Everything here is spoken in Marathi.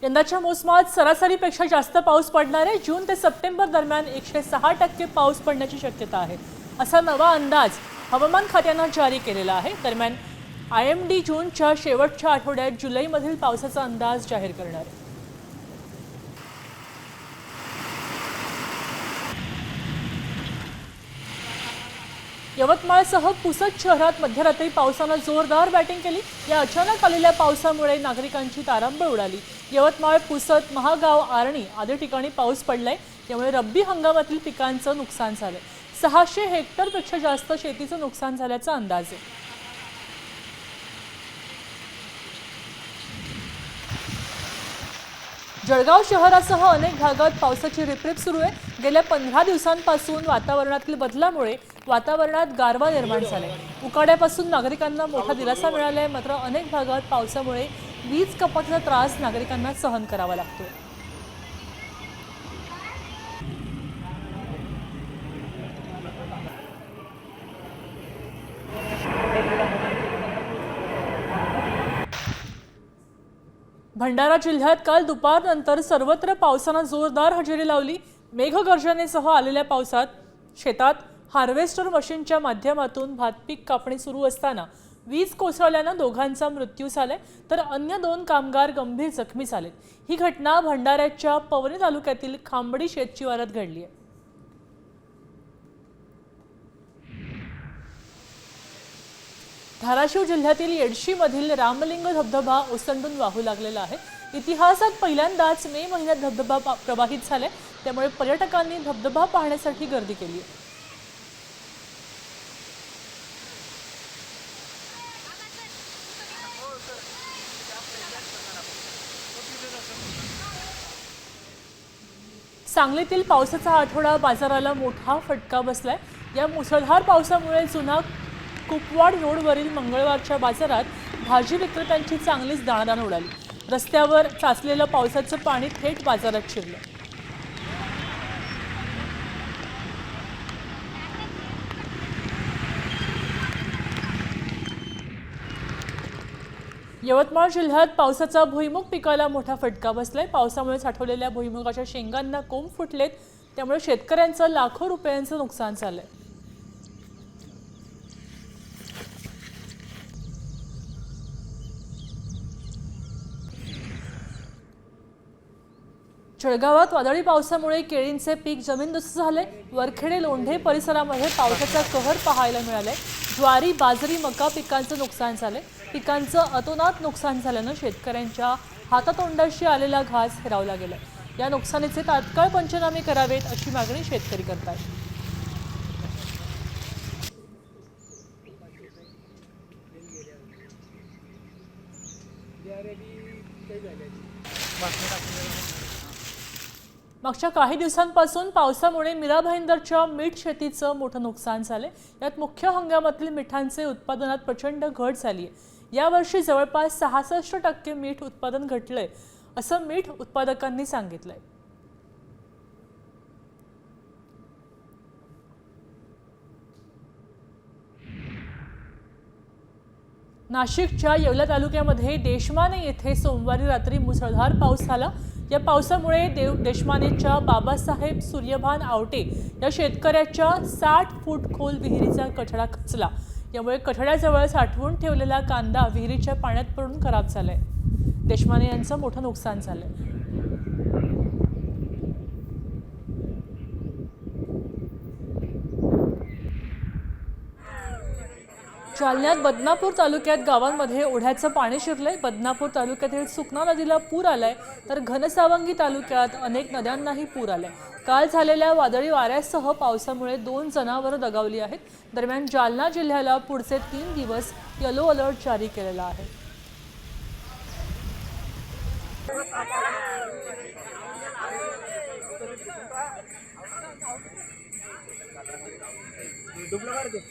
यंदाच्या मोसमात सरासरीपेक्षा जास्त पाऊस पडणार आहे। जून ते सप्टेंबर दरम्यान 106% पाऊस पडण्याची शक्यता आहे, असा नवा अंदाज हवामान खात्याने जारी केलेला आहे। दरम्यान IMD जूनच्या शेवटच्या आठवड्यात जुलैमधील पावसाचा अंदाज जाहीर करणार आहे। यवतमाळसह पुसद शहरात मध्यरात्री पावसाने जोरदार बॅटिंग केली। या अचानक आलेल्या पावसामुळे नागरिकांची तारांबळ उडाली। यवतमाळ, पुसद, महागाव, आरणी आदी ठिकाणी पाऊस पडलाय, त्यामुळे रब्बी हंगामातील पिकांचं नुकसान झालंय। 600 हेक्टरपेक्षा जास्त शेतीचं नुकसान झाल्याचा अंदाज आहे। जळगाव शहरासह अनेक भागात पावसाची रिपरिप सुरू आहे। गेल्या 15 दिवसांपासून वातावरणातील बदलामुळे वातावरणात गारवा निर्माण झालाय। उकाड्यापासून नागरिकांना मोठा दिलासा मिळालाय, मात्र अनेक भागात पावसामुळे वीज कपातीचा त्रास नागरिकांना सहन करावा लागतोय। भंडारा जिल्ह्यात काल दुपारनंतर सर्वत्र पावसाने जोरदार हजेरी लावली। मेघगर्जनेसह आलेल्या पावसात शेतात हार्वेस्टर मशीनच्या माध्यमातून भात पीक कापणी सुरू असताना वीज कोसळल्याने दोघांचा मृत्यू झालाय, तर अन्य 2 कामगार गंभीर जखमी झालेत। ही घटना भंडाऱ्याच्या पवनी तालुक्यातील खांबडी शेतशिवारात घडली आहे। धाराशिव जिल्ह्यातील येडशीमधील रामलिंग धबधबा ओसंडून वाहू लागलेला आहे। इतिहासात पहिल्यांदाच मे महिन्यात धबधबा प्रवाहित झालाय, त्यामुळे पर्यटकांनी धबधबा पाहण्यासाठी गर्दी केली आहे। सांगलीतील पावसाचा आठवडा बाजाराला मोठा फटका बसलाय। या मुसळधार पावसामुळे जुना कुपवाड रोडवरील मंगळवारच्या बाजारात भाजी विक्रेत्यांची चांगलीच दाणादाण उडाली। रस्त्यावर साचलेलं पावसाचं पाणी थेट बाजारात शिरलं। यवतमाळ जिल्ह्यात पावसाचा भुईमुग पिकाला मोठा फटका बसलाय। पावसामुळे साठवलेल्या भुईमुगाच्या शेंगांना कोंब फुटलेत, त्यामुळे शेतकऱ्यांचं लाखो रुपयांचं नुकसान झालंय। जळगावात वादळी पावसामुळे केळींचे पीक जमीनदोस्त झाले। वरखेडे लोंढे परिसरामध्ये पावसाचा कहर पाहायला मिळालाय। ज्वारी, बाजरी, मका पिकांचं नुकसान झालंय। पिकांचं अतोनात नुकसान झाल्यानं शेतकऱ्यांच्या हातातोंडाशी आलेला घास हिरावला गेलाय। या नुकसानीचे तात्काळ पंचनामे करावेत, अशी मागणी शेतकरी करतात। मागच्या काही दिवसांपासून पावसामुळे मीरा भाईंदरच्या मीठ शेतीचं मोठं नुकसान झालंय। यात मुख्य हंगामातील मिठांचे उत्पादनात प्रचंड घट झाली आहे। यावर्षी जवळपास 66% मीठ उत्पादन घटलंय, असं मीठ उत्पादकांनी सांगितलंय। नाशिकच्या येवला तालुक्यामध्ये देशमाने येथे सोमवारी रात्री मुसळधार पाऊस झाला। या पावसामुळे देशमानेच्या बाबासाहेब सूर्यभान आवटे या शेतकऱ्याच्या 60 फूट खोल विहिरीचा कठडा खचला। यामुळे कठड्याजवळ साठवून ठेवलेला कांदा विहिरीच्या पाण्यात पडून खराब झालाय। देशमाने यांचं मोठं नुकसान झालंय। जालन्यात बदनापूर तालुक्यात गावांमध्ये ओढ्याचं पाणी शिरलंय। बदनापूर तालुक्यातील सुकना नदीला पूर आलाय, तर घनसावंगी तालुक्यात अनेक नद्यांनाही पूर आलाय। काल झालेल्या वादळी वाऱ्यासह पावसामुळे 2 जनावरं दगावली आहेत। दरम्यान जालना जिल्ह्याला पुढचे 3 दिवस येलो अलर्ट जारी केलेला आहे। डुप्लिकेट